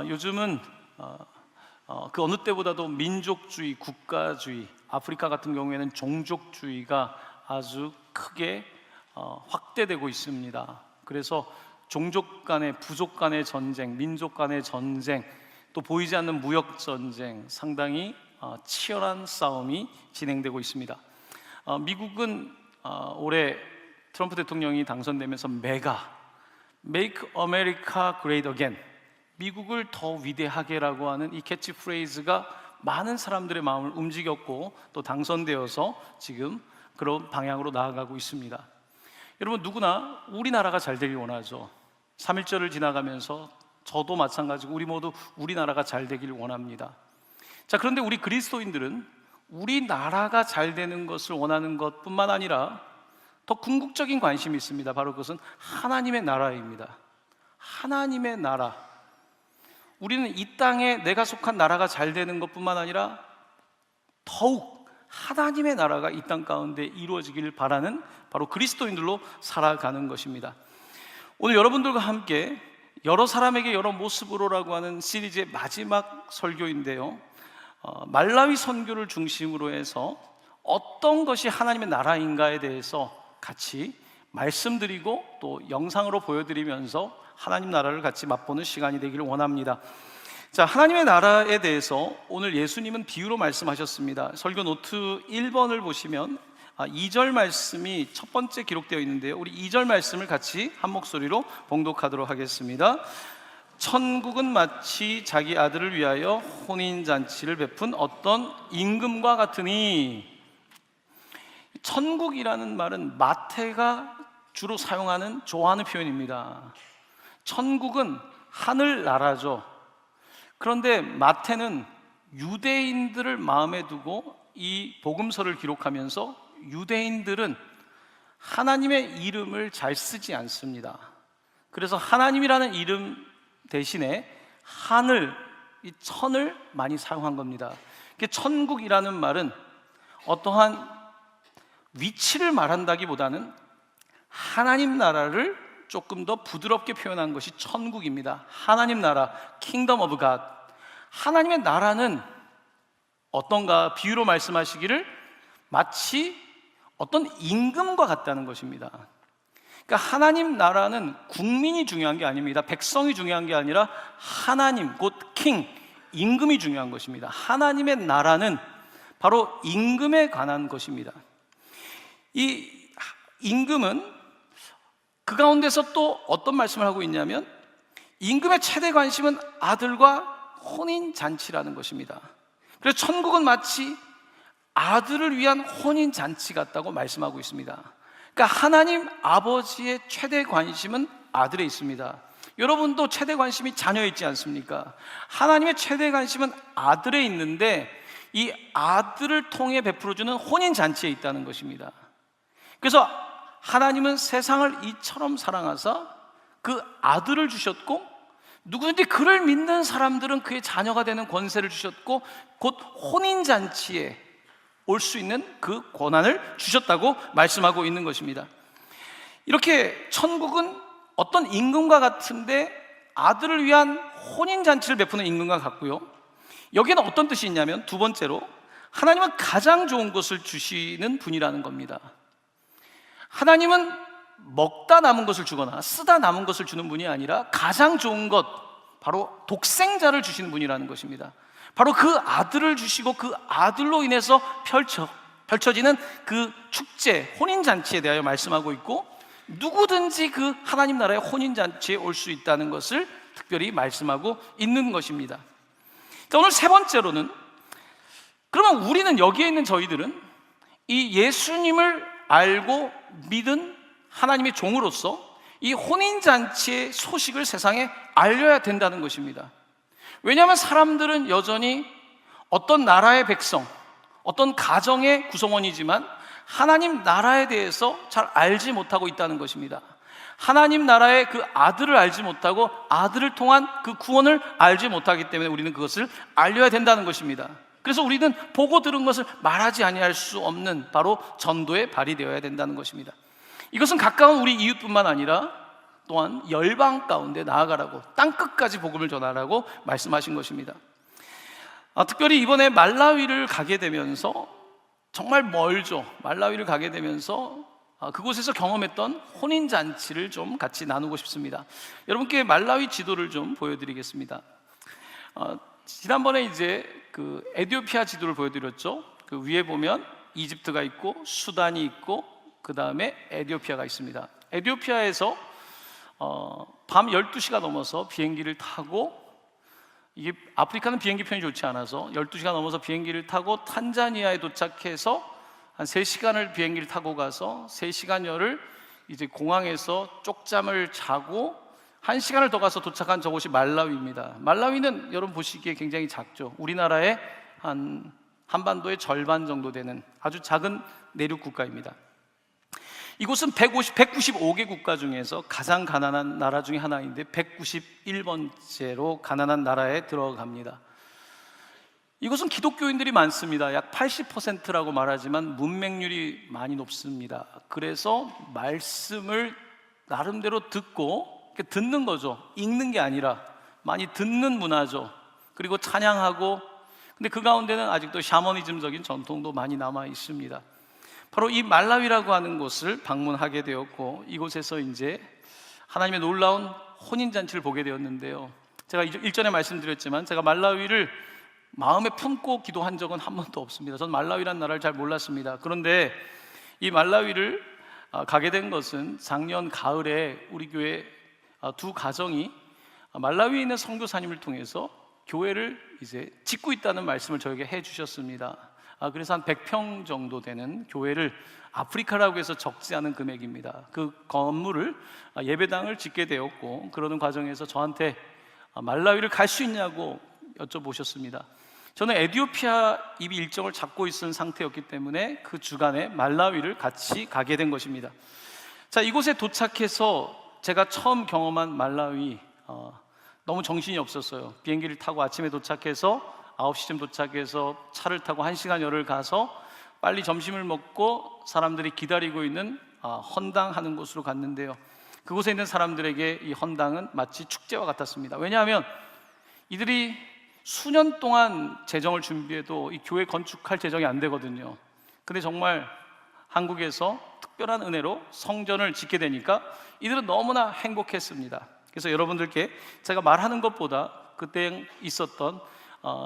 요즘은 그 어느 때보다도 민족주의, 국가주의, 아프리카 같은 경우에는 종족주의가 아주 크게 확대되고 있습니다. 그래서 종족 간의, 부족 간의 전쟁, 민족 간의 전쟁, 또 보이지 않는 무역 전쟁, 상당히 치열한 싸움이 진행되고 있습니다. 미국은 올해 트럼프 대통령이 당선되면서 Make America Great Again, 미국을 더 위대하게라고 하는 이 캐치프레이즈가 많은 사람들의 마음을 움직였고 또 당선되어서 지금 그런 방향으로 나아가고 있습니다. 여러분, 누구나 우리나라가 잘 되길 원하죠. 3.1절을 지나가면서 저도 마찬가지고 우리 모두 우리나라가 잘 되길 원합니다. 자, 그런데 우리 그리스도인들은 우리나라가 잘 되는 것을 원하는 것뿐만 아니라 더 궁극적인 관심이 있습니다. 바로 그것은 하나님의 나라입니다. 하나님의 나라. 우리는 이 땅에 내가 속한 나라가 잘 되는 것뿐만 아니라 더욱 하나님의 나라가 이 땅 가운데 이루어지기를 바라는 바로 그리스도인들로 살아가는 것입니다. 오늘 여러분들과 함께 여러 사람에게 여러 모습으로라고 하는 시리즈의 마지막 설교인데요, 말라위 선교를 중심으로 해서 어떤 것이 하나님의 나라인가에 대해서 같이 말씀드리고 또 영상으로 보여드리면서 하나님 나라를 같이 맛보는 시간이 되기를 원합니다. 자, 하나님의 나라에 대해서 오늘 예수님은 비유로 말씀하셨습니다. 설교 노트 1번을 보시면 2절 말씀이 첫 번째 기록되어 있는데요, 우리 2절 말씀을 같이 한 목소리로 봉독하도록 하겠습니다. 천국은 마치 자기 아들을 위하여 혼인잔치를 베푼 어떤 임금과 같으니. 천국이라는 말은 마태가 주로 사용하는, 좋아하는 표현입니다. 천국은 하늘나라죠. 그런데 마태는 유대인들을 마음에 두고 이 복음서를 기록하면서 유대인들은 하나님의 이름을 잘 쓰지 않습니다. 그래서 하나님이라는 이름 대신에 하늘, 이 천을 많이 사용한 겁니다. 천국이라는 말은 어떠한 위치를 말한다기보다는 하나님 나라를 조금 더 부드럽게 표현한 것이 천국입니다. 하나님 나라, Kingdom of God. 하나님의 나라는 어떤가 비유로 말씀하시기를 마치 어떤 임금과 같다는 것입니다. 그러니까 하나님 나라는 국민이 중요한 게 아닙니다. 백성이 중요한 게 아니라 하나님, 곧 king, 임금이 중요한 것입니다. 하나님의 나라는 바로 임금에 관한 것입니다. 이 임금은 그 가운데서 또 어떤 말씀을 하고 있냐면, 임금의 최대 관심은 아들과 혼인잔치라는 것입니다. 그래서 천국은 마치 아들을 위한 혼인잔치 같다고 말씀하고 있습니다. 그러니까 하나님 아버지의 최대 관심은 아들에 있습니다. 여러분도 최대 관심이 자녀에 있지 않습니까? 하나님의 최대 관심은 아들에 있는데 이 아들을 통해 베풀어주는 혼인잔치에 있다는 것입니다. 그래서 하나님은 세상을 이처럼 사랑하사 그 아들을 주셨고, 누구든지 그를 믿는 사람들은 그의 자녀가 되는 권세를 주셨고, 곧 혼인잔치에 올 수 있는 그 권한을 주셨다고 말씀하고 있는 것입니다. 이렇게 천국은 어떤 임금과 같은데 아들을 위한 혼인잔치를 베푸는 임금과 같고요, 여기에는 어떤 뜻이 있냐면, 두 번째로 하나님은 가장 좋은 것을 주시는 분이라는 겁니다. 하나님은 먹다 남은 것을 주거나 쓰다 남은 것을 주는 분이 아니라 가장 좋은 것, 바로 독생자를 주시는 분이라는 것입니다. 바로 그 아들을 주시고 그 아들로 인해서 펼쳐지는 그 축제, 혼인잔치에 대하여 말씀하고 있고, 누구든지 그 하나님 나라의 혼인잔치에 올 수 있다는 것을 특별히 말씀하고 있는 것입니다. 자, 오늘 세 번째로는, 그러면 우리는, 여기에 있는 저희들은 이 예수님을 알고 믿은 하나님의 종으로서 이 혼인잔치의 소식을 세상에 알려야 된다는 것입니다. 왜냐하면 사람들은 여전히 어떤 나라의 백성, 어떤 가정의 구성원이지만 하나님 나라에 대해서 잘 알지 못하고 있다는 것입니다. 하나님 나라의 그 아들을 알지 못하고 아들을 통한 그 구원을 알지 못하기 때문에 우리는 그것을 알려야 된다는 것입니다. 그래서 우리는 보고 들은 것을 말하지 아니할 수 없는 바로 전도의 발이 되어야 된다는 것입니다. 이것은 가까운 우리 이웃뿐만 아니라 또한 열방 가운데 나아가라고, 땅끝까지 복음을 전하라고 말씀하신 것입니다. 특별히 이번에 말라위를 가게 되면서, 정말 멀죠. 말라위를 가게 되면서 그곳에서 경험했던 혼인잔치를 좀 같이 나누고 싶습니다. 여러분께 말라위 지도를 좀 보여드리겠습니다. 지난번에 이제 그 에티오피아 지도를 보여드렸죠. 그 위에 보면 이집트가 있고 수단이 있고 그 다음에 에티오피아가 있습니다. 에티오피아에서 밤 12시가 넘어서 비행기를 타고, 이게 아프리카는 비행기 편이 좋지 않아서 12시가 넘어서 비행기를 타고 탄자니아에 도착해서 한 3시간을 비행기를 타고 가서 3시간여를 이제 공항에서 쪽잠을 자고 1시간을 더 가서 도착한 저곳이 말라위입니다. 말라위는 여러분 보시기에 굉장히 작죠. 우리나라의 한반도의 절반 정도 되는 아주 작은 내륙 국가입니다. 이곳은 195개 국가 중에서 가장 가난한 나라 중에 하나인데 191번째로 가난한 나라에 들어갑니다. 이곳은 기독교인들이 많습니다. 약 80%라고 말하지만 문맹률이 많이 높습니다. 그래서 말씀을 나름대로 듣는 거죠. 읽는 게 아니라 많이 듣는 문화죠. 그리고 찬양하고, 근데 그 가운데는 아직도 샤머니즘적인 전통도 많이 남아 있습니다. 바로 이 말라위라고 하는 곳을 방문하게 되었고, 이곳에서 이제 하나님의 놀라운 혼인잔치를 보게 되었는데요. 제가 일전에 말씀드렸지만 제가 말라위를 마음에 품고 기도한 적은 한 번도 없습니다. 전 말라위라는 나라를 잘 몰랐습니다. 그런데 이 말라위를 가게 된 것은 작년 가을에 우리 교회 두 가정이 말라위에 있는 선교사님을 통해서 교회를 이제 짓고 있다는 말씀을 저에게 해 주셨습니다. 그래서 한 100평 정도 되는 교회를, 아프리카라고 해서 적지 않은 금액입니다. 그 건물을, 예배당을 짓게 되었고, 그러는 과정에서 저한테 말라위를 갈 수 있냐고 여쭤보셨습니다. 저는 에티오피아 이미 일정을 잡고 있은 상태였기 때문에 그 주간에 말라위를 같이 가게 된 것입니다. 자, 이곳에 도착해서 제가 처음 경험한 말라위, 너무 정신이 없었어요. 비행기를 타고 아침에 도착해서 9시쯤 도착해서 차를 타고 1시간여를 가서 빨리 점심을 먹고 사람들이 기다리고 있는 헌당하는 곳으로 갔는데요. 그곳에 있는 사람들에게 이 헌당은 마치 축제와 같았습니다. 왜냐하면 이들이 수년 동안 재정을 준비해도 이 교회 건축할 재정이 안 되거든요. 근데 정말 한국에서 특별한 은혜로 성전을 짓게 되니까 이들은 너무나 행복했습니다. 그래서 여러분들께 제가 말하는 것보다 그때 있었던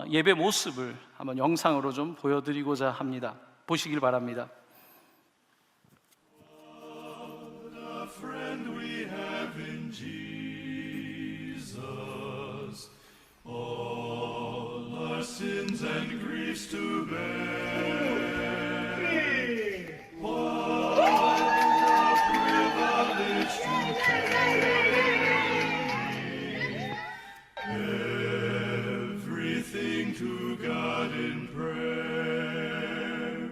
예배 모습을 한번 영상으로 좀 보여드리고자 합니다. 보시길 바랍니다. Sins and griefs to bear. What a privilege to carry everything to God in prayer.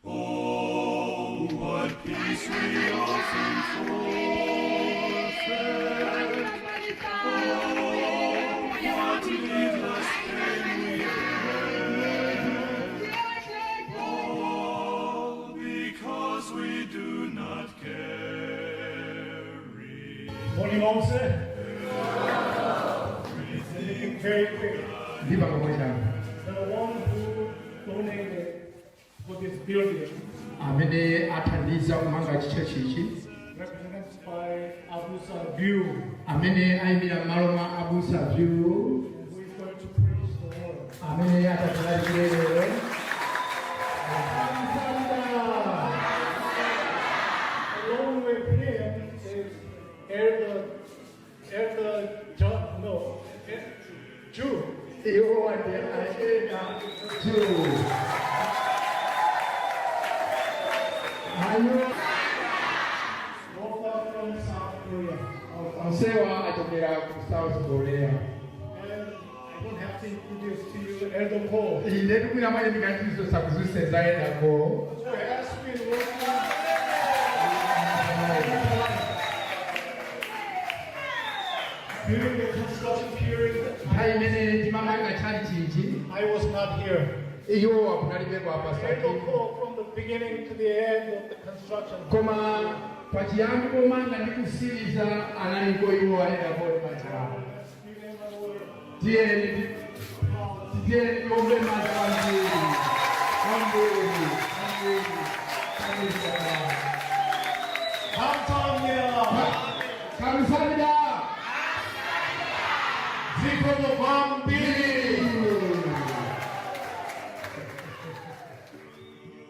Oh, what peace we often forfeit. Oh, what needless pain we we do not carry. Morning, officer. Everything very quick. The one who donated for this building, represented by Abusa View, who is going to preach the word. Along with him is Elder John, Jew. Mofa from South Korea. And I don't have to introduce to you Elder Paul, who has been working during the construction period. I was not here. Elder Paul from the beginning to the end of the construction. pakiyambi bw'omanga ndikusiriza ananikoyiwaera bolimata tiye yombe mazwandiri amberi 감사합니다. 지금도 밤비리.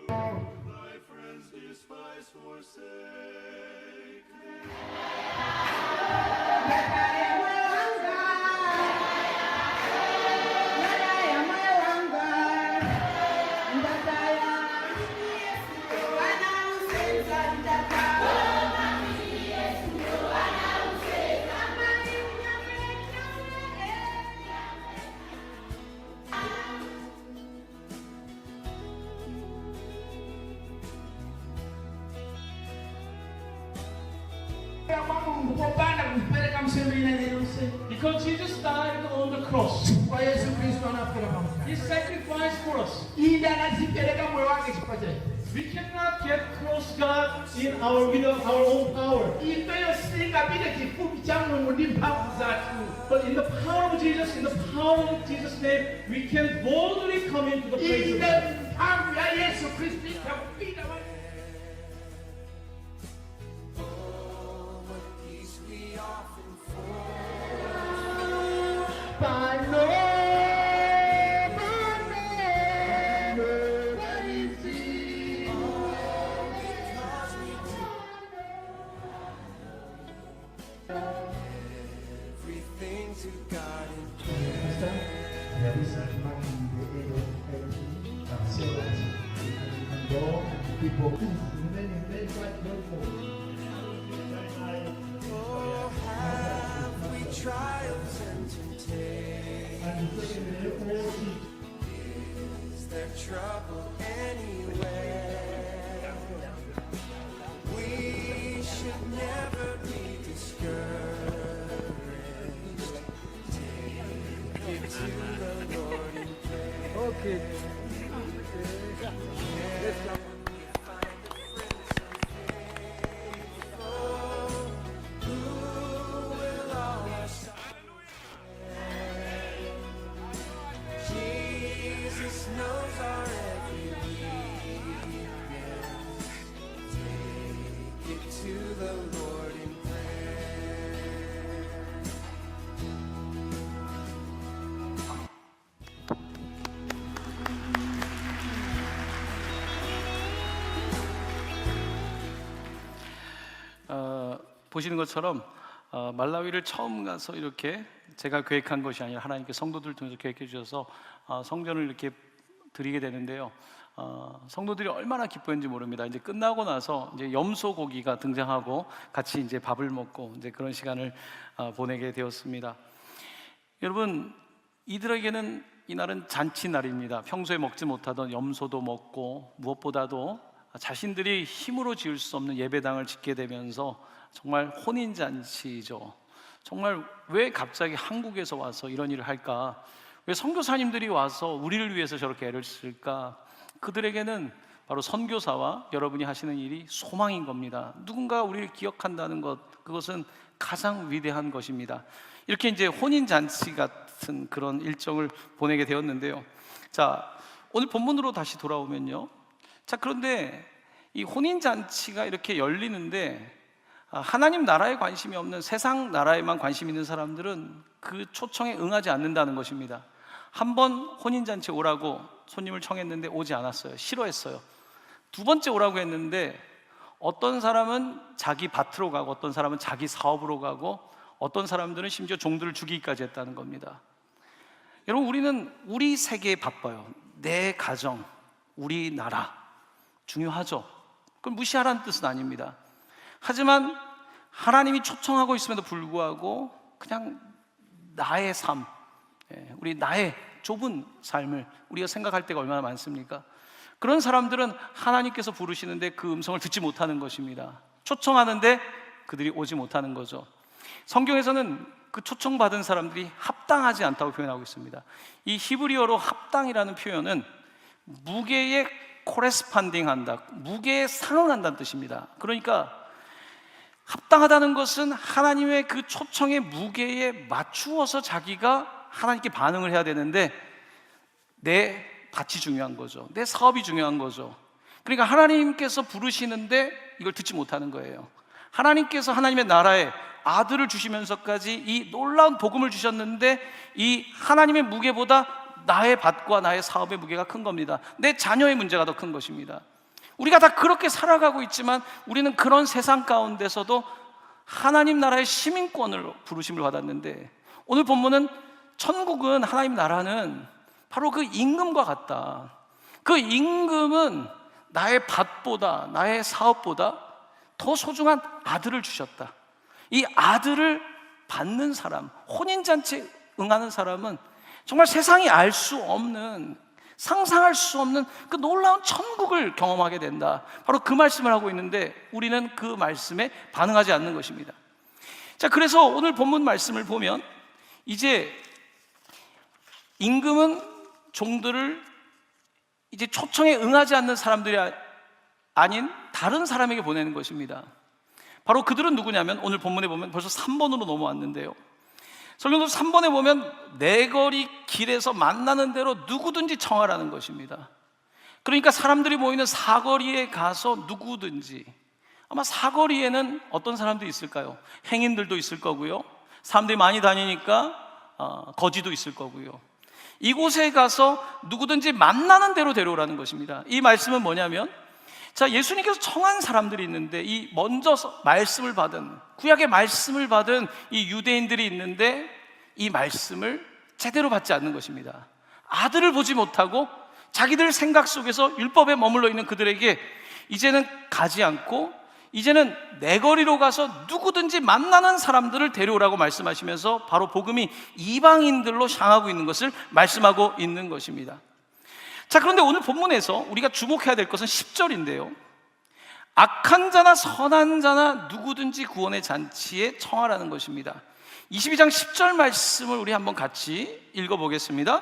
My friends despise, forsake. Because Jesus died on the cross. kwa Yesu Kristo anafika pamoja. He sacrificed for us. Ili anazipeleka moyo wake kipaje. We cannot get close God in our own power. Ipeyo singa bile kifupi changu ndi mphamvu zathu. But in the power of Jesus, in the power of Jesus' name, we can boldly come into the place of Ile God. mphamvu ya Yesu Kristo itakupita wewe. Everything to God in Oh, have we trials and temptations? Is there trouble anywhere? We should never be discouraged. Take it to the Lord in prayer. Okay. Jesus knows our every weakness. Take it to the Lord in prayer. 보시는 것처럼 말라위를 처음 가서 이렇게 제가 계획한 것이 아니라 하나님께 성도들을 통해서 계획해 주셔서 성전을 이렇게 드리게 되는데요. 성도들이 얼마나 기뻐했는지 모릅니다. 이제 끝나고 나서 이제 염소 고기가 등장하고 같이 이제 밥을 먹고 이제 그런 시간을 보내게 되었습니다. 여러분, 이들에게는 이날은 잔치 날입니다. 평소에 먹지 못하던 염소도 먹고 무엇보다도 자신들이 힘으로 지을 수 없는 예배당을 짓게 되면서 정말 혼인잔치죠. 정말 왜 갑자기 한국에서 와서 이런 일을 할까? 왜 선교사님들이 와서 우리를 위해서 저렇게 애를 쓸까? 그들에게는 바로 선교사와 여러분이 하시는 일이 소망인 겁니다. 누군가 우리를 기억한다는 것, 그것은 가장 위대한 것입니다. 이렇게 이제 혼인잔치 같은 그런 일정을 보내게 되었는데요. 자, 오늘 본문으로 다시 돌아오면요. 자, 그런데 이 혼인잔치가 이렇게 열리는데 하나님 나라에 관심이 없는 세상 나라에만 관심 있는 사람들은 그 초청에 응하지 않는다는 것입니다. 한 번 혼인잔치 오라고 손님을 청했는데 오지 않았어요. 싫어했어요. 두 번째 오라고 했는데 어떤 사람은 자기 밭으로 가고 어떤 사람은 자기 사업으로 가고 어떤 사람들은 심지어 종들을 죽이기까지 했다는 겁니다. 여러분, 우리는 우리 세계에 바빠요. 내 가정, 우리 나라 중요하죠. 그건 무시하라는 뜻은 아닙니다. 하지만 하나님이 초청하고 있음에도 불구하고 그냥 나의 삶, 우리 나의 좁은 삶을 우리가 생각할 때가 얼마나 많습니까? 그런 사람들은 하나님께서 부르시는데 그 음성을 듣지 못하는 것입니다. 초청하는데 그들이 오지 못하는 거죠. 성경에서는 그 초청받은 사람들이 합당하지 않다고 표현하고 있습니다. 이 히브리어로 합당이라는 표현은 무게에 코레스판딩한다, 무게에 상응한다는 뜻입니다. 그러니까 합당하다는 것은 하나님의 그 초청의 무게에 맞추어서 자기가 하나님께 반응을 해야 되는데 내 밭이 중요한 거죠. 내 사업이 중요한 거죠. 그러니까 하나님께서 부르시는데 이걸 듣지 못하는 거예요. 하나님께서 하나님의 나라에 아들을 주시면서까지 이 놀라운 복음을 주셨는데 이 하나님의 무게보다 나의 밭과 나의 사업의 무게가 큰 겁니다. 내 자녀의 문제가 더 큰 것입니다. 우리가 다 그렇게 살아가고 있지만 우리는 그런 세상 가운데서도 하나님 나라의 시민권을 부르심을 받았는데, 오늘 본문은 천국은, 하나님 나라는 바로 그 임금과 같다. 그 임금은 나의 밭보다 나의 사업보다 더 소중한 아들을 주셨다. 이 아들을 받는 사람, 혼인잔치에 응하는 사람은 정말 세상이 알 수 없는, 상상할 수 없는 그 놀라운 천국을 경험하게 된다. 바로 그 말씀을 하고 있는데 우리는 그 말씀에 반응하지 않는 것입니다. 자, 그래서 오늘 본문 말씀을 보면 이제 임금은 종들을 이제 초청에 응하지 않는 사람들이 아닌 다른 사람에게 보내는 것입니다. 바로 그들은 누구냐면 오늘 본문에 보면 벌써 3번으로 넘어왔는데요, 설교도 3번에 보면 내거리 길에서 만나는 대로 누구든지 청하라는 것입니다. 그러니까 사람들이 모이는 사거리에 가서 누구든지, 아마 사거리에는 어떤 사람들이 있을까요? 행인들도 있을 거고요, 사람들이 많이 다니니까 거지도 있을 거고요. 이곳에 가서 누구든지 만나는 대로 데려오라는 것입니다. 이 말씀은 뭐냐면, 자, 예수님께서 청한 사람들이 있는데 이 먼저 말씀을 받은, 구약의 말씀을 받은 이 유대인들이 있는데 이 말씀을 제대로 받지 않는 것입니다. 아들을 보지 못하고 자기들 생각 속에서 율법에 머물러 있는 그들에게 이제는 가지 않고 이제는 내거리로 가서 누구든지 만나는 사람들을 데려오라고 말씀하시면서 바로 복음이 이방인들로 향하고 있는 것을 말씀하고 있는 것입니다. 자, 그런데 오늘 본문에서 우리가 주목해야 될 것은 10절인데요, 악한 자나 선한 자나 누구든지 구원의 잔치에 청하라는 것입니다. 22장 10절 말씀을 우리 한번 같이 읽어보겠습니다.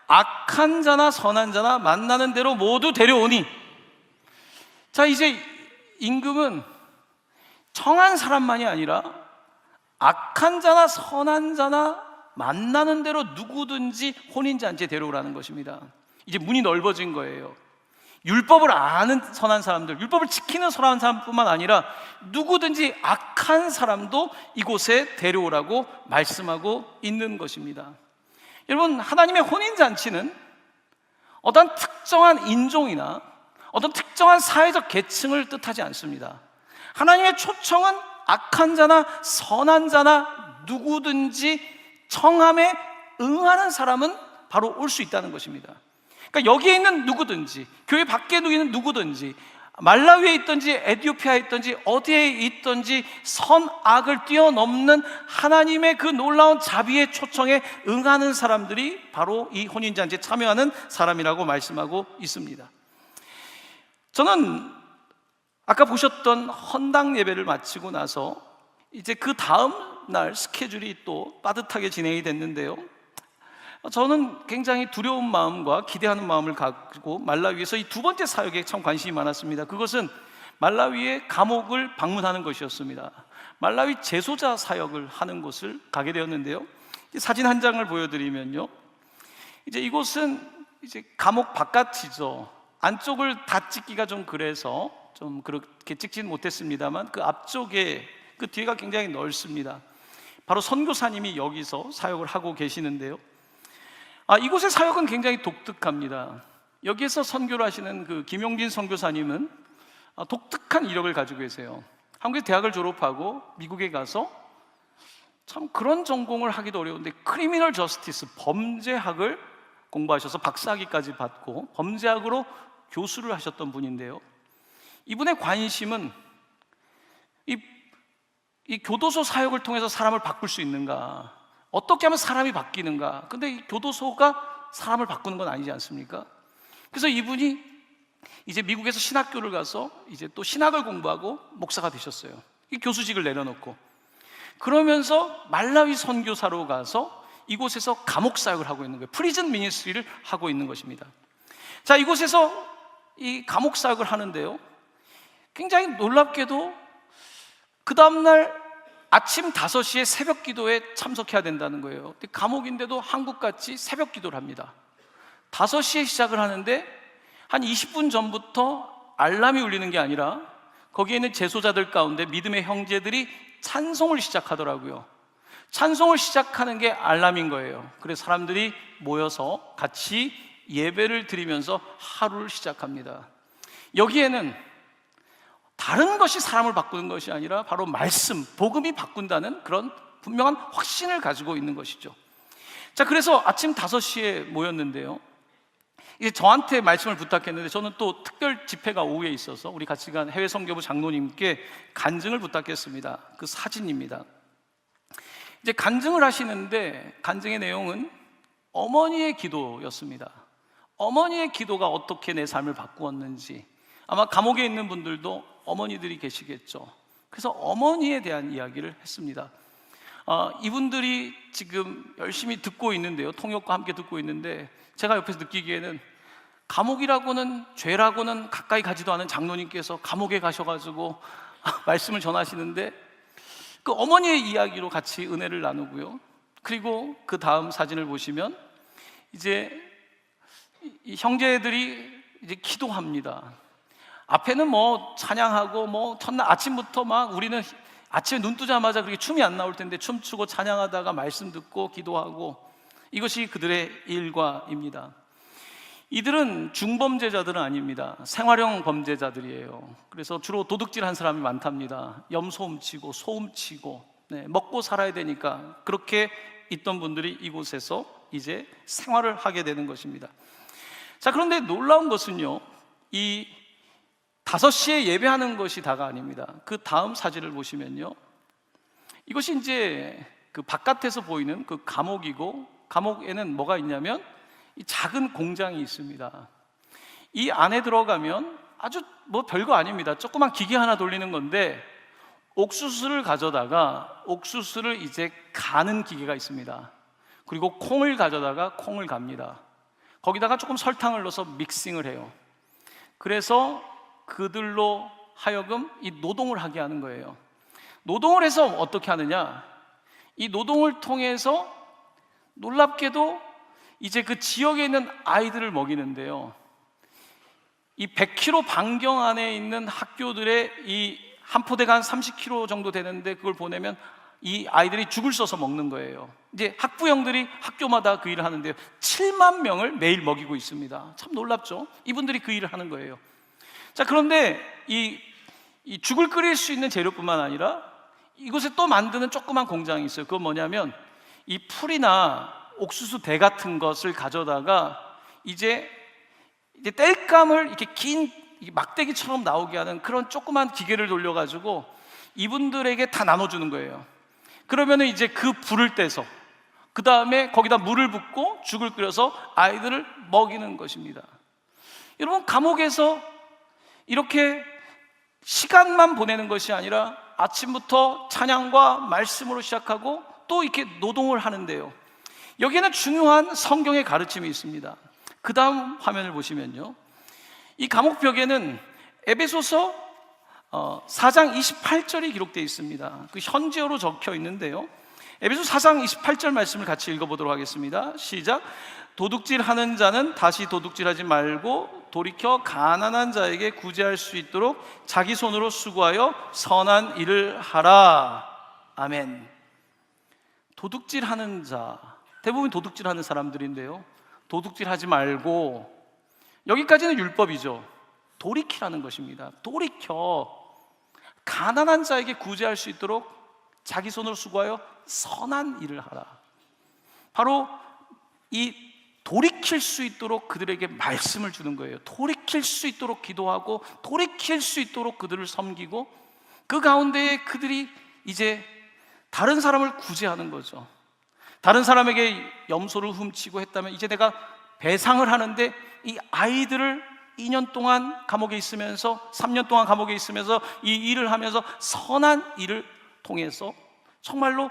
악한 자나 선한 자나 만나는 대로 모두 데려오니. 자, 이제 임금은 청한 사람만이 아니라 악한 자나 선한 자나 만나는 대로 누구든지 혼인잔치에 데려오라는 것입니다. 이제 문이 넓어진 거예요. 율법을 아는 선한 사람들, 율법을 지키는 선한 사람뿐만 아니라 누구든지 악한 사람도 이곳에 데려오라고 말씀하고 있는 것입니다. 여러분, 하나님의 혼인잔치는 어떤 특정한 인종이나 어떤 특정한 사회적 계층을 뜻하지 않습니다. 하나님의 초청은 악한 자나 선한 자나 누구든지 청함에 응하는 사람은 바로 올 수 있다는 것입니다. 그러니까 여기에 있는 누구든지, 교회 밖에 있는 누구든지, 말라위에 있든지 에티오피아에 있든지 어디에 있든지 선악을 뛰어넘는 하나님의 그 놀라운 자비의 초청에 응하는 사람들이 바로 이 혼인잔치에 참여하는 사람이라고 말씀하고 있습니다. 저는 아까 보셨던 헌당 예배를 마치고 나서 이제 그 다음 날 스케줄이 또 빠듯하게 진행이 됐는데요, 저는 굉장히 두려운 마음과 기대하는 마음을 가지고 말라위에서 이 두 번째 사역에 참 관심이 많았습니다. 그것은 말라위의 감옥을 방문하는 것이었습니다. 말라위 재소자 사역을 하는 곳을 가게 되었는데요, 사진 한 장을 보여드리면요, 이제 이곳은 이제 감옥 바깥이죠. 안쪽을 다 찍기가 좀 그래서 좀 그렇게 찍지는 못했습니다만 그 앞쪽에 그 뒤가 굉장히 넓습니다. 바로 선교사님이 여기서 사역을 하고 계시는데요, 이곳의 사역은 굉장히 독특합니다. 여기에서 선교를 하시는 그 김용진 선교사님은 독특한 이력을 가지고 계세요. 한국에서 대학을 졸업하고 미국에 가서 참 그런 전공을 하기도 어려운데 크리미널 저스티스, 범죄학을 공부하셔서 박사학위까지 받고 범죄학으로 교수를 하셨던 분인데요, 이분의 관심은 이 교도소 사역을 통해서 사람을 바꿀 수 있는가, 어떻게 하면 사람이 바뀌는가. 근데 이 교도소가 사람을 바꾸는 건 아니지 않습니까? 그래서 이분이 이제 미국에서 신학교를 가서 이제 또 신학을 공부하고 목사가 되셨어요. 이 교수직을 내려놓고. 그러면서 말라위 선교사로 가서 이곳에서 감옥 사역을 하고 있는 거예요. 프리즌 미니스트리를 하고 있는 것입니다. 자, 이곳에서 이 감옥 사역을 하는데요, 굉장히 놀랍게도 그 다음날 아침 5시에 새벽 기도에 참석해야 된다는 거예요. 감옥인데도 한국같이 새벽 기도를 합니다. 5시에 시작을 하는데 한 20분 전부터 알람이 울리는 게 아니라 거기에 있는 제소자들 가운데 믿음의 형제들이 찬송을 시작하더라고요. 찬송을 시작하는 게 알람인 거예요. 그래서 사람들이 모여서 같이 예배를 드리면서 하루를 시작합니다. 여기에는 다른 것이 사람을 바꾸는 것이 아니라 바로 말씀, 복음이 바꾼다는 그런 분명한 확신을 가지고 있는 것이죠. 자, 그래서 아침 5시에 모였는데요. 이제 저한테 말씀을 부탁했는데 저는 또 특별 집회가 오후에 있어서 우리 같이 간 해외 선교부 장로님께 간증을 부탁했습니다. 그 사진입니다. 이제 간증을 하시는데 간증의 내용은 어머니의 기도였습니다. 어머니의 기도가 어떻게 내 삶을 바꾸었는지, 아마 감옥에 있는 분들도 어머니들이 계시겠죠. 그래서 어머니에 대한 이야기를 했습니다. 이분들이 지금 열심히 듣고 있는데요, 통역과 함께 듣고 있는데 제가 옆에서 느끼기에는 감옥이라고는, 죄라고는 가까이 가지도 않은 장로님께서 감옥에 가셔가지고 말씀을 전하시는데 그 어머니의 이야기로 같이 은혜를 나누고요. 그리고 그 다음 사진을 보시면 이제 이 형제들이 이제 기도합니다. 앞에는 뭐 찬양하고 뭐 첫날 아침부터 막 우리는 아침에 눈 뜨자마자 그렇게 춤이 안 나올 텐데 춤추고 찬양하다가 말씀 듣고 기도하고, 이것이 그들의 일과입니다. 이들은 중범죄자들은 아닙니다. 생활형 범죄자들이에요. 그래서 주로 도둑질한 사람이 많답니다. 염소 훔치고 소 훔치고, 먹고 살아야 되니까 그렇게 있던 분들이 이곳에서 이제 생활을 하게 되는 것입니다. 자, 그런데 놀라운 것은요, 이 5시에 예배하는 것이 다가 아닙니다. 그 다음 사진을 보시면요, 이것이 이제 그 바깥에서 보이는 그 감옥이고, 감옥에는 뭐가 있냐면 이 작은 공장이 있습니다. 이 안에 들어가면 아주 뭐 별거 아닙니다. 조그만 기계 하나 돌리는 건데 옥수수를 가져다가 옥수수를 이제 가는 기계가 있습니다. 그리고 콩을 가져다가 콩을 갑니다. 거기다가 조금 설탕을 넣어서 믹싱을 해요. 그래서 그들로 하여금 이 노동을 하게 하는 거예요. 노동을 해서 어떻게 하느냐, 이 노동을 통해서 놀랍게도 이제 그 지역에 있는 아이들을 먹이는데요, 이 100km 반경 안에 있는 학교들의 이 한 포대가 한 30km 정도 되는데 그걸 보내면 이 아이들이 죽을 써서 먹는 거예요. 이제 학부형들이 학교마다 그 일을 하는데요, 7만 명을 매일 먹이고 있습니다. 참 놀랍죠? 이분들이 그 일을 하는 거예요. 자, 그런데 이 죽을 끓일 수 있는 재료뿐만 아니라 이곳에 또 만드는 조그만 공장이 있어요. 그건 뭐냐면 이 풀이나 옥수수 대 같은 것을 가져다가 이제 땔감을 이렇게 긴 막대기처럼 나오게 하는 그런 조그만 기계를 돌려가지고 이분들에게 다 나눠주는 거예요. 그러면 이제 그 불을 떼서 그 다음에 거기다 물을 붓고 죽을 끓여서 아이들을 먹이는 것입니다. 여러분, 감옥에서 이렇게 시간만 보내는 것이 아니라 아침부터 찬양과 말씀으로 시작하고 또 이렇게 노동을 하는데요, 여기에는 중요한 성경의 가르침이 있습니다. 그 다음 화면을 보시면요, 이 감옥벽에는 에베소서 4장 28절이 기록되어 있습니다. 그 현지어로 적혀 있는데요, 에베소 4장 28절 말씀을 같이 읽어보도록 하겠습니다. 시작. 도둑질하는 자는 다시 도둑질하지 말고 돌이켜 가난한 자에게 구제할 수 있도록 자기 손으로 수고하여 선한 일을 하라. 아멘. 도둑질하는 자, 대부분 도둑질하는 사람들인데요, 도둑질하지 말고, 여기까지는 율법이죠. 돌이키라는 것입니다. 돌이켜 가난한 자에게 구제할 수 있도록 자기 손으로 수고하여 선한 일을 하라. 바로 이 돌이킬 수 있도록 그들에게 말씀을 주는 거예요. 돌이킬 수 있도록 기도하고 돌이킬 수 있도록 그들을 섬기고, 그 가운데에 그들이 이제 다른 사람을 구제하는 거죠. 다른 사람에게 염소를 훔치고 했다면 이제 내가 배상을 하는데, 이 아이들을 2년 동안 감옥에 있으면서 3년 동안 감옥에 있으면서 이 일을 하면서 선한 일을 통해서 정말로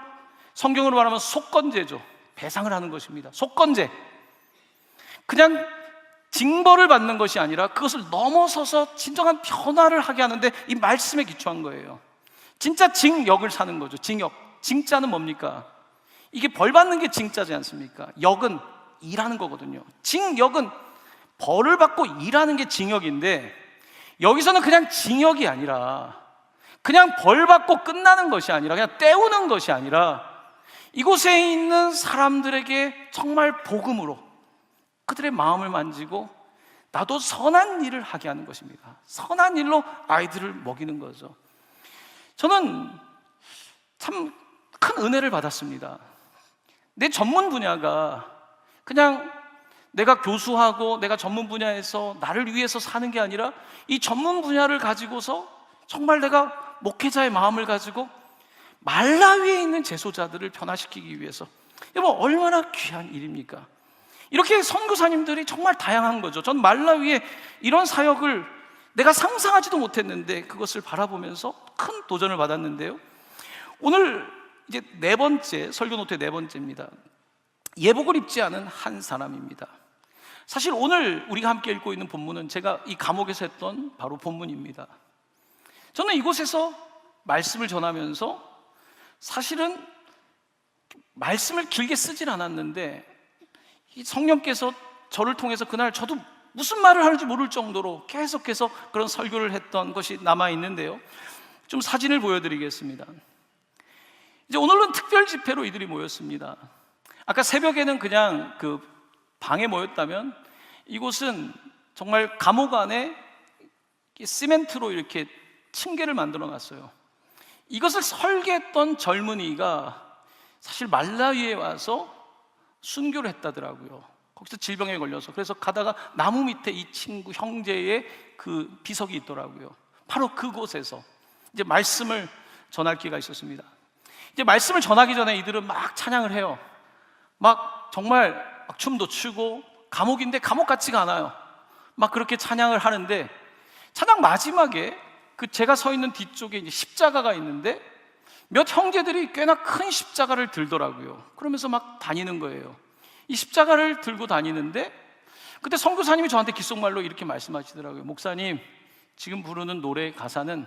성경으로 말하면 속건제죠. 배상을 하는 것입니다. 속건제. 그냥 징벌을 받는 것이 아니라 그것을 넘어서서 진정한 변화를 하게 하는데 이 말씀에 기초한 거예요. 진짜 징역을 사는 거죠. 징역. 징자는 뭡니까? 이게 벌 받는 게 징자지 않습니까? 역은 일하는 거거든요. 징역은 벌을 받고 일하는 게 징역인데, 여기서는 그냥 징역이 아니라, 그냥 벌 받고 끝나는 것이 아니라, 그냥 때우는 것이 아니라, 이곳에 있는 사람들에게 정말 복음으로 그들의 마음을 만지고 나도 선한 일을 하게 하는 것입니다. 선한 일로 아이들을 먹이는 거죠. 저는 참 큰 은혜를 받았습니다. 내 전문 분야가 그냥 내가 교수하고 내가 전문 분야에서 나를 위해서 사는 게 아니라, 이 전문 분야를 가지고서 정말 내가 목회자의 마음을 가지고 말라위에 있는 제소자들을 변화시키기 위해서, 여러분 얼마나 귀한 일입니까? 이렇게 선교사님들이 정말 다양한 거죠. 전 말라위에 이런 사역을 내가 상상하지도 못했는데 그것을 바라보면서 큰 도전을 받았는데요. 오늘 이제 네 번째, 설교 노트의 네 번째입니다. 예복을 입지 않은 한 사람입니다. 사실 오늘 우리가 함께 읽고 있는 본문은 제가 이 감옥에서 했던 바로 본문입니다. 저는 이곳에서 말씀을 전하면서 사실은 말씀을 길게 쓰질 않았는데, 이 성령께서 저를 통해서 그날 저도 무슨 말을 하는지 모를 정도로 계속해서 그런 설교를 했던 것이 남아있는데요. 좀 사진을 보여드리겠습니다. 이제 오늘은 특별 집회로 이들이 모였습니다. 아까 새벽에는 그냥 그 방에 모였다면, 이곳은 정말 감옥 안에 시멘트로 이렇게 층계를 만들어 놨어요. 이것을 설계했던 젊은이가 사실 말라위에 와서 순교를 했다더라고요. 거기서 질병에 걸려서. 그래서 가다가 나무 밑에 이 친구 형제의 그 비석이 있더라고요. 바로 그곳에서 이제 말씀을 전할 기회가 있었습니다. 이제 말씀을 전하기 전에 이들은 막 찬양을 해요. 막 정말 막 춤도 추고, 감옥인데 감옥 같지가 않아요. 막 그렇게 찬양을 하는데, 찬양 마지막에 그 제가 서 있는 뒤쪽에 이제 십자가가 있는데, 몇 형제들이 꽤나 큰 십자가를 들더라고요. 그러면서 막 다니는 거예요. 이 십자가를 들고 다니는데, 그때 선교사님이 저한테 귓속말로 이렇게 말씀하시더라고요. 목사님, 지금 부르는 노래 가사는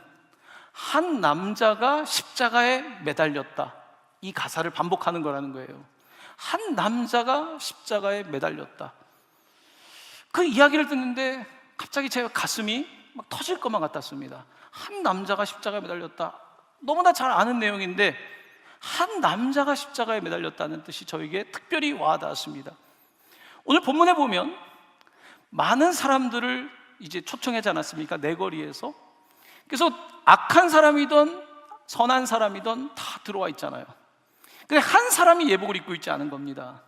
한 남자가 십자가에 매달렸다, 이 가사를 반복하는 거라는 거예요. 한 남자가 십자가에 매달렸다. 그 이야기를 듣는데 갑자기 제 가슴이 막 터질 것만 같았습니다. 한 남자가 십자가에 매달렸다, 너무나 잘 아는 내용인데 한 남자가 십자가에 매달렸다는 뜻이 저에게 특별히 와닿았습니다. 오늘 본문에 보면 많은 사람들을 이제 초청하지 않았습니까? 내거리에서. 그래서 악한 사람이든 선한 사람이든 다 들어와 있잖아요. 근데 한 사람이 예복을 입고 있지 않은 겁니다.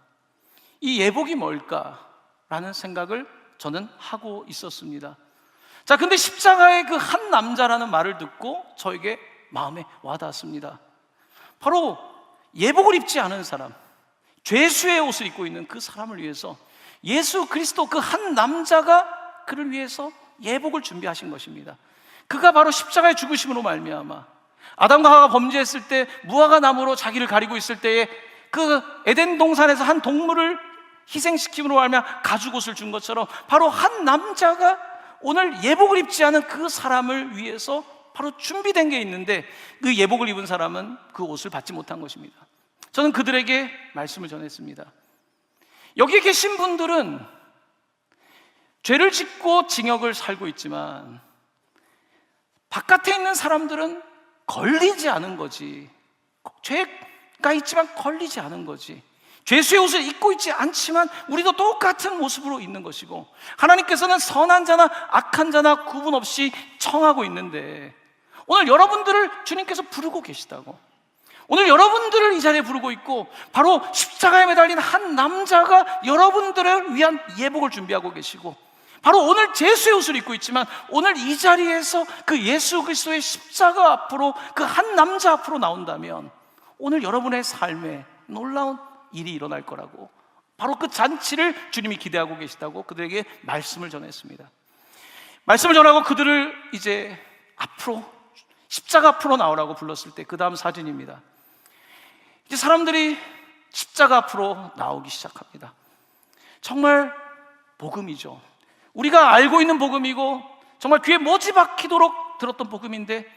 이 예복이 뭘까라는 생각을 저는 하고 있었습니다. 자, 근데 십자가의 그 한 남자라는 말을 듣고 저에게 마음에 와닿았습니다. 바로 예복을 입지 않은 사람, 죄수의 옷을 입고 있는 그 사람을 위해서 예수 그리스도 그 한 남자가 그를 위해서 예복을 준비하신 것입니다. 그가 바로 십자가의 죽으심으로 말미암아 아담과 하와가 범죄했을 때 무화과 나무로 자기를 가리고 있을 때에 그 에덴 동산에서 한 동물을 희생시킴으로 말미암아 가죽옷을 준 것처럼, 바로 한 남자가 오늘 예복을 입지 않은 그 사람을 위해서 바로 준비된 게 있는데, 그 예복을 입은 사람은 그 옷을 받지 못한 것입니다. 저는 그들에게 말씀을 전했습니다. 여기 계신 분들은 죄를 짓고 징역을 살고 있지만 바깥에 있는 사람들은 걸리지 않은 거지. 죄가 있지만 걸리지 않은 거지. 죄수의 옷을 입고 있지 않지만 우리도 똑같은 모습으로 있는 것이고, 하나님께서는 선한 자나 악한 자나 구분 없이 청하고 있는데, 오늘 여러분들을 주님께서 부르고 계시다고. 오늘 여러분들을 이 자리에 부르고 있고, 바로 십자가에 매달린 한 남자가 여러분들을 위한 예복을 준비하고 계시고, 바로 오늘 죄수의 옷을 입고 있지만 오늘 이 자리에서 그 예수 그리스도의 십자가 앞으로, 그 한 남자 앞으로 나온다면 오늘 여러분의 삶에 놀라운 일이 일어날 거라고, 바로 그 잔치를 주님이 기대하고 계시다고 그들에게 말씀을 전했습니다. 말씀을 전하고 그들을 이제 앞으로, 십자가 앞으로 나오라고 불렀을 때 그 다음 사진입니다. 이제 사람들이 십자가 앞으로 나오기 시작합니다. 정말 복음이죠. 우리가 알고 있는 복음이고 정말 귀에 못이 박히도록 들었던 복음인데,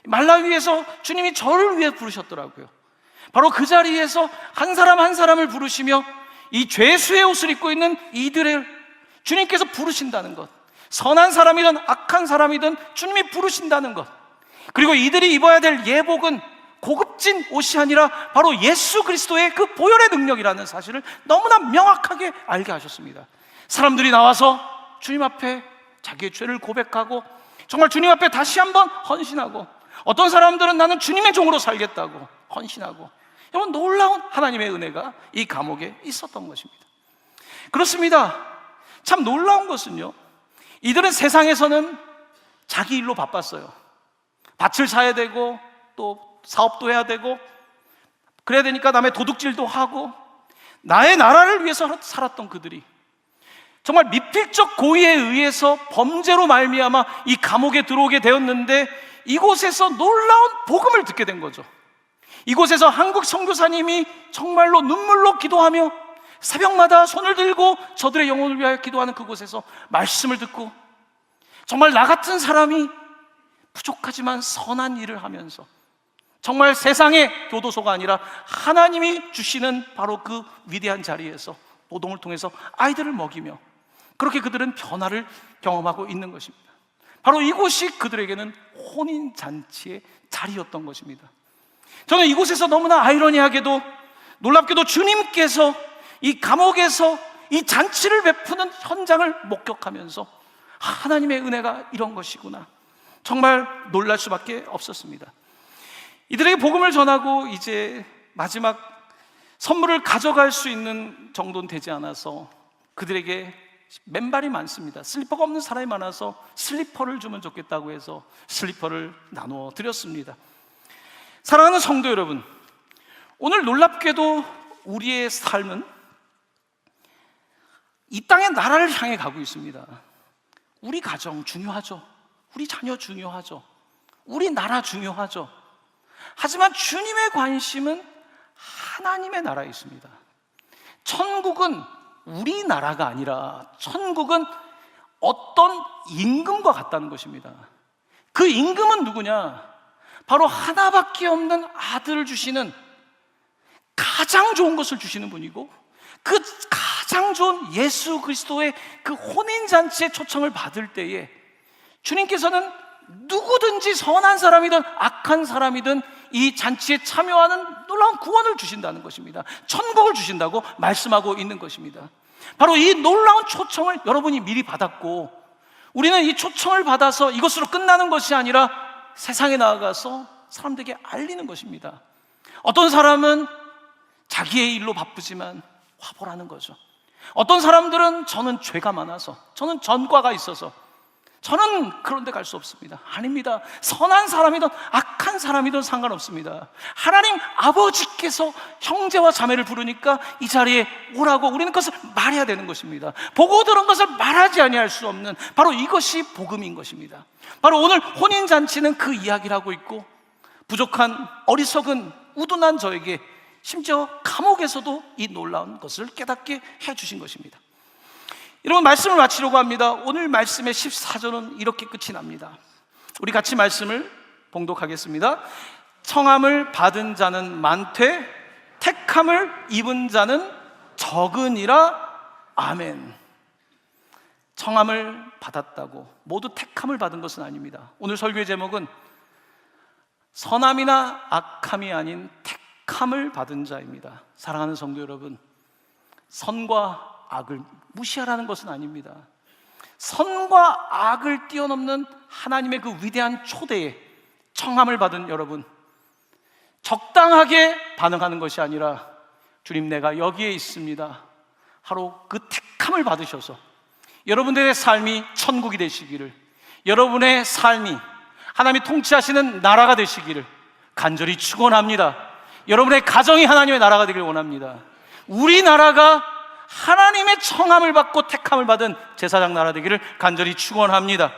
말라위에서 주님이 저를 위해 부르셨더라고요. 바로 그 자리에서 한 사람 한 사람을 부르시며 이 죄수의 옷을 입고 있는 이들을 주님께서 부르신다는 것, 선한 사람이든 악한 사람이든 주님이 부르신다는 것, 그리고 이들이 입어야 될 예복은 고급진 옷이 아니라 바로 예수 그리스도의 그 보혈의 능력이라는 사실을 너무나 명확하게 알게 하셨습니다. 사람들이 나와서 주님 앞에 자기의 죄를 고백하고 정말 주님 앞에 다시 한번 헌신하고, 어떤 사람들은 나는 주님의 종으로 살겠다고 헌신하고, 여러분, 놀라운 하나님의 은혜가 이 감옥에 있었던 것입니다. 그렇습니다. 참 놀라운 것은요, 이들은 세상에서는 자기 일로 바빴어요. 밭을 사야 되고 또 사업도 해야 되고 그래야 되니까 남의 도둑질도 하고 나의 나라를 위해서 살았던 그들이 정말 미필적 고의에 의해서 범죄로 말미암아 이 감옥에 들어오게 되었는데, 이곳에서 놀라운 복음을 듣게 된 거죠. 이곳에서 한국 선교사님이 정말로 눈물로 기도하며 새벽마다 손을 들고 저들의 영혼을 위하여 기도하는 그곳에서 말씀을 듣고, 정말 나 같은 사람이 부족하지만 선한 일을 하면서 정말 세상의 교도소가 아니라 하나님이 주시는 바로 그 위대한 자리에서 노동을 통해서 아이들을 먹이며 그렇게 그들은 변화를 경험하고 있는 것입니다. 바로 이곳이 그들에게는 혼인잔치의 자리였던 것입니다. 저는 이곳에서 너무나 아이러니하게도 놀랍게도 주님께서 이 감옥에서 이 잔치를 베푸는 현장을 목격하면서 하나님의 은혜가 이런 것이구나, 정말 놀랄 수밖에 없었습니다. 이들에게 복음을 전하고 이제 마지막 선물을 가져갈 수 있는 정도는 되지 않아서 그들에게 맨발이 많습니다. 슬리퍼가 없는 사람이 많아서 슬리퍼를 주면 좋겠다고 해서 슬리퍼를 나누어 드렸습니다. 사랑하는 성도 여러분, 오늘 놀랍게도 우리의 삶은 이 땅의 나라를 향해 가고 있습니다. 우리 가정 중요하죠. 우리 자녀 중요하죠. 우리 나라 중요하죠. 하지만 주님의 관심은 하나님의 나라에 있습니다. 천국은 우리 나라가 아니라 천국은 어떤 임금과 같다는 것입니다. 그 임금은 누구냐? 바로 하나밖에 없는 아들을 주시는, 가장 좋은 것을 주시는 분이고, 그 가장 좋은 예수 그리스도의 그 혼인잔치의 초청을 받을 때에 주님께서는 누구든지 선한 사람이든 악한 사람이든 이 잔치에 참여하는 놀라운 구원을 주신다는 것입니다. 천국을 주신다고 말씀하고 있는 것입니다. 바로 이 놀라운 초청을 여러분이 미리 받았고, 우리는 이 초청을 받아서 이것으로 끝나는 것이 아니라 세상에 나아가서 사람들에게 알리는 것입니다. 어떤 사람은 자기의 일로 바쁘지만 화보라는 거죠. 어떤 사람들은 저는 죄가 많아서, 저는 전과가 있어서 저는 그런 데 갈 수 없습니다. 아닙니다. 선한 사람이든 악한 사람이든 상관없습니다. 하나님 아버지께서 형제와 자매를 부르니까 이 자리에 오라고 우리는 그것을 말해야 되는 것입니다. 보고 들은 것을 말하지 아니할 수 없는 바로 이것이 복음인 것입니다. 바로 오늘 혼인잔치는 그 이야기를 하고 있고, 부족한 어리석은 우둔한 저에게 심지어 감옥에서도 이 놀라운 것을 깨닫게 해주신 것입니다. 여러분, 말씀을 마치려고 합니다. 오늘 말씀의 14절은 이렇게 끝이 납니다. 우리 같이 말씀을 봉독하겠습니다. 청함을 받은 자는 많되 택함을 입은 자는 적으니라. 아멘. 청함을 받았다고 모두 택함을 받은 것은 아닙니다. 오늘 설교의 제목은 선함이나 악함이 아닌 택함을 받은 자입니다. 사랑하는 성도 여러분, 선과 악을 무시하라는 것은 아닙니다. 선과 악을 뛰어넘는 하나님의 그 위대한 초대에 청함을 받은 여러분, 적당하게 반응하는 것이 아니라 주님, 내가 여기에 있습니다 하루 그 택함을 받으셔서 여러분들의 삶이 천국이 되시기를, 여러분의 삶이 하나님이 통치하시는 나라가 되시기를 간절히 축원합니다. 여러분의 가정이 하나님의 나라가 되기를 원합니다. 우리나라가 하나님의 청함을 받고 택함을 받은 제사장 나라 되기를 간절히 축원합니다.